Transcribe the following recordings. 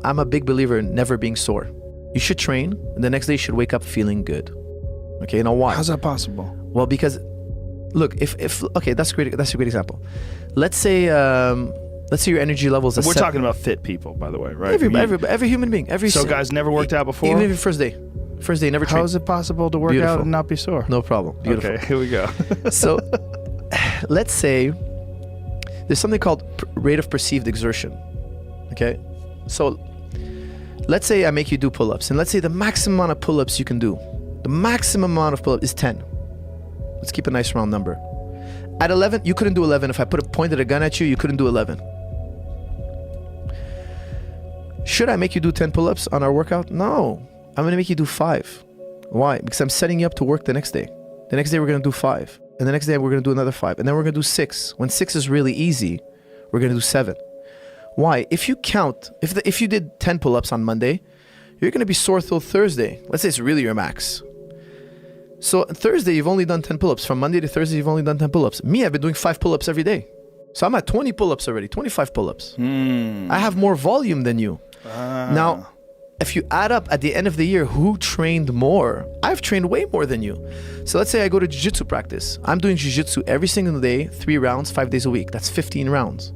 I'm a big believer in never being sore. You should train, and the next day you should wake up feeling good. Okay, now why? How's that possible? Well, because look, if okay, that's great. That's a great example. Let's say your energy levels. We're talking about fit people, by the way, right? Every human being. So guys never worked out before? Even your first day, never trained. How is it possible to work out and not be sore? No problem. Beautiful. Okay, here we go. So let's say there's something called rate of perceived exertion. Okay, so let's say I make you do pull-ups, and let's say the maximum amount of pull-ups you can do, the maximum amount of pull-ups is 10. Let's keep a nice round number. At 11, you couldn't do 11. If I pointed a gun at you, you couldn't do 11. Should I make you do 10 pull-ups on our workout? No, I'm gonna make you do 5. Why? Because I'm setting you up to work the next day. The next day we're gonna do 5, and the next day we're gonna do another 5, and then we're gonna do 6. When 6 is really easy, we're gonna do 7. Why? If you count, if you did 10 pull-ups on Monday, you're gonna be sore till Thursday. Let's say it's really your max. So Thursday, you've only done 10 pull-ups. From Monday to Thursday, you've only done 10 pull-ups. Me, I've been doing 5 pull-ups every day. So I'm at 20 pull-ups already, 25 pull-ups. I have more volume than you. Now, if you add up at the end of the year, who trained more? I've trained way more than you. So let's say I go to jiu-jitsu practice. I'm doing jiu-jitsu every single day, 3 rounds, 5 days a week. That's 15 rounds.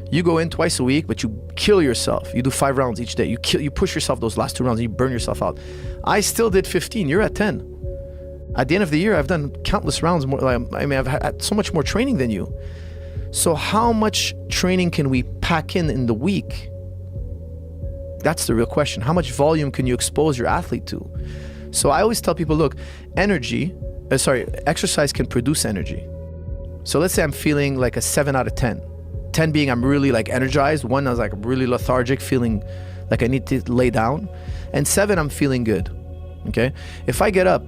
You go in twice a week, but you kill yourself. You do 5 rounds each day. You push yourself those last 2 rounds and you burn yourself out. I still did 15. You're at 10. At the end of the year, I've done countless rounds more. I've had so much more training than you. So how much training can we pack in the week? That's the real question. How much volume can you expose your athlete to? So I always tell people, look, exercise can produce energy. So let's say I'm feeling like a 7 out of 10. 10 being I'm really like energized. 1, I was like really lethargic, feeling like I need to lay down. And 7, I'm feeling good. Okay? If I get up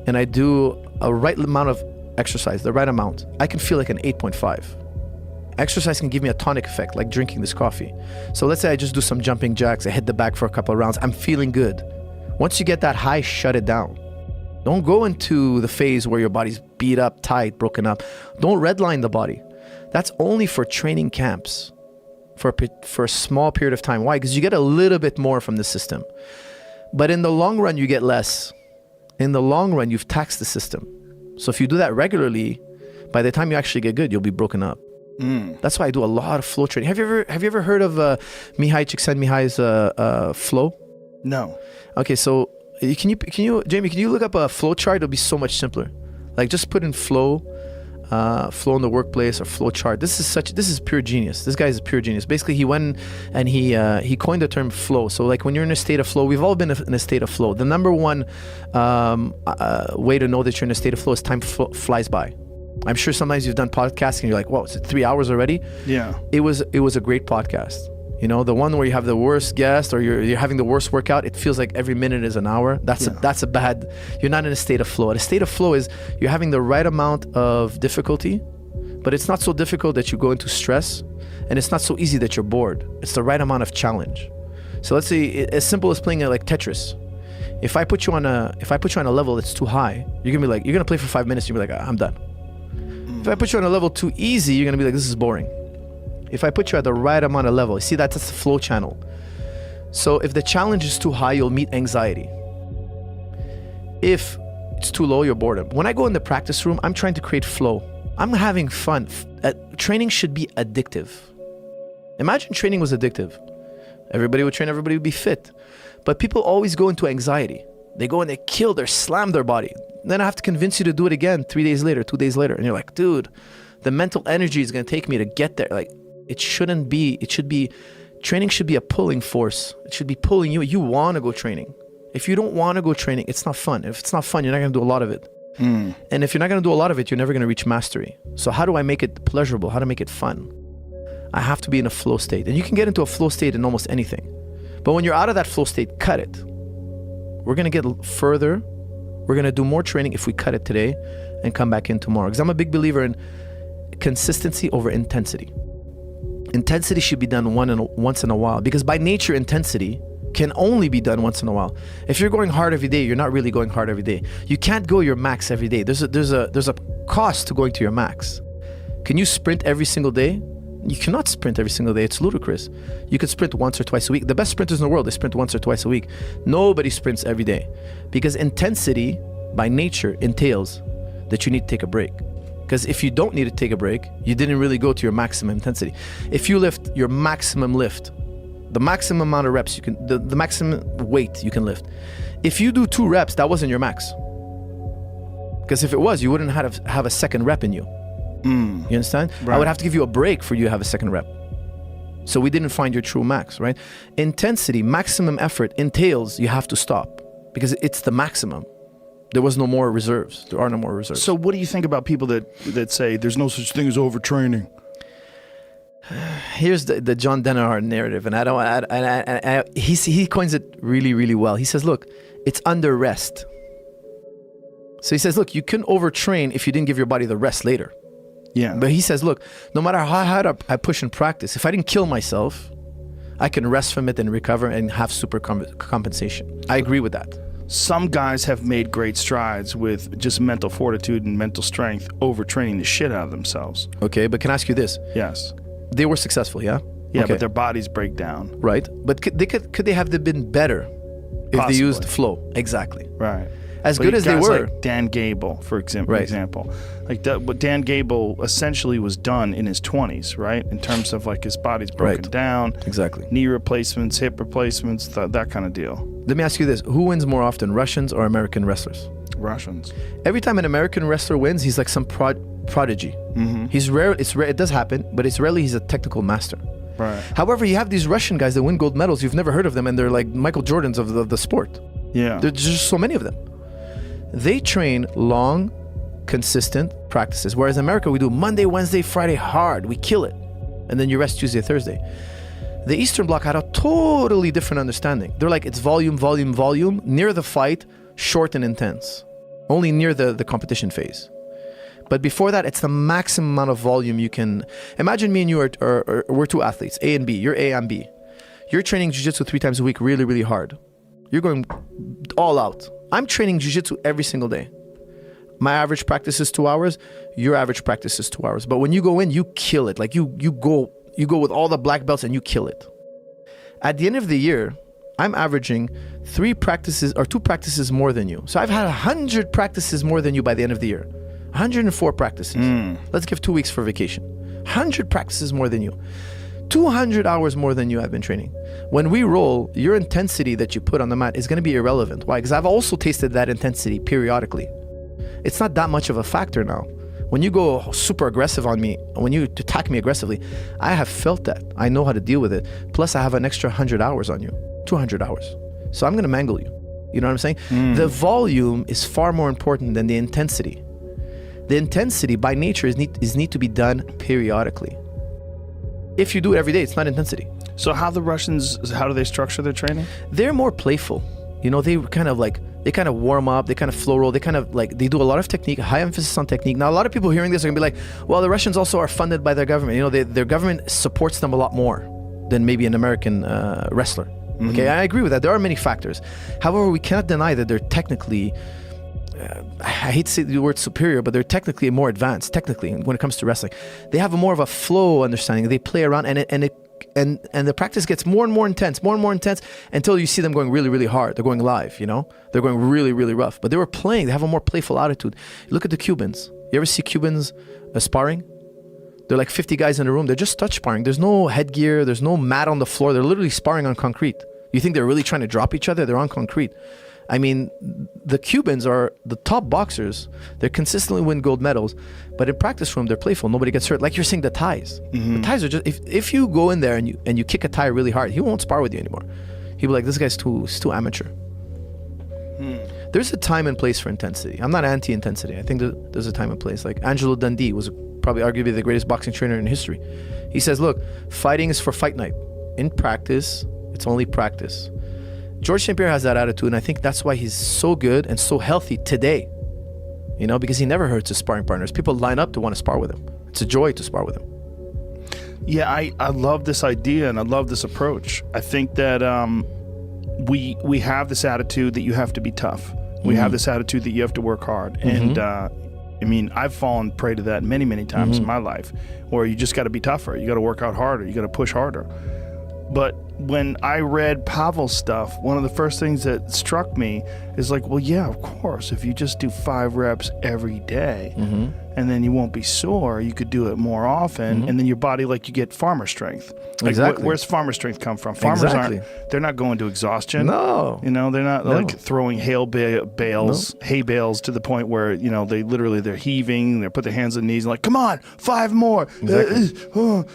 and I do a right amount of exercise, the right amount, I can feel like an 8.5. Exercise can give me a tonic effect, like drinking this coffee. So let's say I just do some jumping jacks, I hit the bag for a couple of rounds, I'm feeling good. Once you get that high, shut it down. Don't go into the phase where your body's beat up, tight, broken up. Don't redline the body. That's only for training camps, for a small period of time. Why? Because you get a little bit more from the system. But in the long run, you get less. In the long run, you've taxed the system. So if you do that regularly, by the time you actually get good, you'll be broken up. That's why I do a lot of flow training. Have you ever heard of Mihai Csikszentmihalyi's flow? No. Okay, so can you Jamie, can you look up a flow chart? It'll be so much simpler. Like just put in flow in the workplace or flow chart. This is pure genius. This guy is pure genius. Basically, he went and he coined the term flow. So like when you're in a state of flow, we've all been in a state of flow. The number one way to know that you're in a state of flow is time flies by. I'm sure sometimes you've done podcasts and you're like, whoa, is it 3 hours already? Yeah. It was a great podcast. You know, the one where you have the worst guest or you're having the worst workout, it feels like every minute is an hour. That's a bad, you're not in a state of flow. A state of flow is you're having the right amount of difficulty, but it's not so difficult that you go into stress, and it's not so easy that you're bored. It's the right amount of challenge. So let's say as simple as playing like Tetris. If I put you on a level that's too high, you're gonna play for 5 minutes, you're gonna be like, I'm done. If I put you on a level too easy, you're gonna be like, this is boring. If I put you at the right amount of level, you see that's the flow channel. So if the challenge is too high, you'll meet anxiety. If it's too low, you're boredom. When I go in the practice room, I'm trying to create flow. I'm having fun. Training should be addictive. Imagine training was addictive. Everybody would train, everybody would be fit. But people always go into anxiety. They go and they slam their body. Then I have to convince you to do it again 3 days later, 2 days later. And you're like, dude, the mental energy is going to take me to get there. Like, it shouldn't be. Training should be a pulling force. It should be pulling you. You want to go training. If you don't want to go training, it's not fun. If it's not fun, you're not going to do a lot of it. And if you're not going to do a lot of it, you're never going to reach mastery. So how do I make it pleasurable? How to make it fun? I have to be in a flow state. And you can get into a flow state in almost anything. But when you're out of that flow state, cut it. We're going to get further. We're going to do more training if we cut it today and come back in tomorrow. Because I'm a big believer in consistency over intensity. Intensity should be done once in a while, because by nature, intensity can only be done once in a while. If you're going hard every day, you're not really going hard every day. You can't go your max every day. There's a cost to going to your max. Can you sprint every single day? You cannot sprint every single day. It's ludicrous. You could sprint once or twice a week. The best sprinters in the world, they sprint once or twice a week. Nobody sprints every day, because intensity by nature entails that you need to take a break. Because if you don't need to take a break, you didn't really go to your maximum intensity. If you lift your maximum lift, the maximum amount of reps you can, the maximum weight you can lift, if you do 2 reps, that wasn't your max. Because if it was, you wouldn't have a second rep in you. You understand? Right. I would have to give you a break for you to have a second rep. So we didn't find your true max, right? Intensity, maximum effort entails you have to stop because it's the maximum. There was no more reserves. There are no more reserves. So what do you think about people that say there's no such thing as overtraining? Here's the John Denner narrative, and he coins it really, really well. He says, look, it's under rest. So he says, look, you can overtrain if you didn't give your body the rest later. Yeah. But he says, look, no matter how hard I push and practice, if I didn't kill myself, I can rest from it and recover and have super compensation. I agree with that. Some guys have made great strides with just mental fortitude and mental strength, overtraining the shit out of themselves. Okay, but can I ask you this? Yes. They were successful, yeah? Yeah, Okay. but their bodies break down. Right, but could they have been better if Possibly. they used flow? Exactly. Right. As But good as they guys were. like Dan Gable, for Right. example. Like what Dan Gable essentially was done in his 20s, right? In terms of like his body's broken Right. down, Exactly. knee replacements, hip replacements, that kind of deal. Let me ask you this. Who wins more often, Russians or American wrestlers? Russians. Every time an American wrestler wins, he's like some prodigy. Mm-hmm. He's rare. It's rare. It does happen, but it's rarely he's a technical master. Right. However, you have these Russian guys that win gold medals. You've never heard of them, and they're like Michael Jordans of the sport. Yeah. There's just so many of them. They train long, consistent practices. Whereas in America, we do Monday, Wednesday, Friday hard. We kill it. And then you rest Tuesday, Thursday. The Eastern Bloc had a totally different understanding. They're like, it's volume, volume, volume. Near the fight, short and intense. Only near the competition phase. But before that, it's the maximum amount of volume you can. Imagine me and you we're 2 athletes, A and B. You're A, I'm B. You're training jiu-jitsu 3 times a week really, really hard. You're going all out. I'm training jiu-jitsu every single day. My average practice is 2 hours. Your average practice is 2 hours. But when you go in, you kill it. Like you go with all the black belts and you kill it. At the end of the year, I'm averaging 3 practices or 2 practices more than you. So I've had 100 practices more than you by the end of the year. 104 practices. Let's give 2 weeks for vacation. 100 practices more than you. 200 hours more than you I've been training. When we roll, your intensity that you put on the mat is going to be irrelevant. Why? Because I've also tasted that intensity periodically. It's not that much of a factor now. When you go super aggressive on me, when you attack me aggressively, I have felt that. I know how to deal with it. Plus, I have an extra 100 hours on you, 200 hours. So I'm going to mangle you. You know what I'm saying? The volume is far more important than the intensity. The intensity by nature is need to be done periodically. If you do it every day, it's not intensity. So how do they structure their training? They're more playful. You know, they kind of warm up, they kind of flow roll, they do a lot of technique, high emphasis on technique. Now, a lot of people hearing this are gonna be like, well, the Russians also are funded by their government. You know, their government supports them a lot more than maybe an American wrestler. Mm-hmm. Okay, I agree with that. There are many factors. However, we cannot deny that they're technically, I hate to say the word superior, but they're technically more advanced, technically, when it comes to wrestling. They have a more of a flow understanding. They play around and the practice gets more and more intense until you see them going really, really hard. They're going live, you know? They're going really, really rough. But they were playing. They have a more playful attitude. Look at the Cubans. You ever see Cubans sparring? They're like 50 guys in a room. They're just touch sparring. There's no headgear. There's no mat on the floor. They're literally sparring on concrete. You think they're really trying to drop each other? They're on concrete. I mean, the Cubans are the top boxers. They consistently win gold medals, but in practice room, they're playful. Nobody gets hurt. Like you're saying, the Thais. Mm-hmm. The Thais are just, if you go in there and you kick a Thai really hard, he won't spar with you anymore. He'll be like, this guy's too amateur. There's a time and place for intensity. I'm not anti-intensity. I think there's a time and place. Like Angelo Dundee was probably arguably the greatest boxing trainer in history. He says, look, fighting is for fight night. In practice, it's only practice. George St. Pierre has that attitude, and I think that's why he's so good and so healthy today. You know, because he never hurts his sparring partners. People line up to want to spar with him. It's a joy to spar with him. Yeah, I love this idea and I love this approach. I think that we have this attitude that you have to be tough. We have this attitude that you have to work hard. And I mean, I've fallen prey to that many, many times in my life, where you just got to be tougher. You got to work out harder. You got to push harder. But when I read Pavel's stuff, one of the first things that struck me is like, well, yeah, of course, if you just do 5 reps every day, and then you won't be sore, you could do it more often, and then your body, like, you get farmer strength. Like, Exactly. Where's farmer strength come from? Farmers aren't, they're not going to exhaustion. No. You know, they're not like throwing hay bales to the point where, you know, they're heaving, they put their hands on their knees and like, come on, 5 more. Exactly.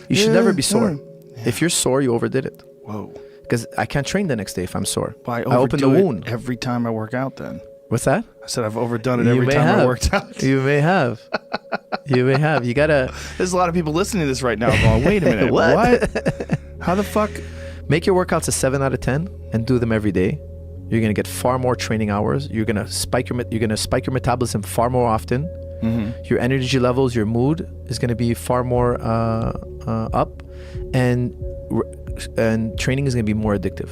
You should never be sore. If you're sore, you overdid it. Whoa. Because I can't train the next day if I'm sore. Well, I open the wound. Every time I work out then. What's that? I said I've overdone it every time I worked out. You may have. You may have. You gotta. There's a lot of people listening to this right now going, wait a minute. What? How the fuck? Make your workouts a 7 out of 10 and do them every day. You're gonna get far more training hours. You're gonna spike your metabolism far more often. Your energy levels, your mood is gonna be far more up, and training is gonna be more addictive.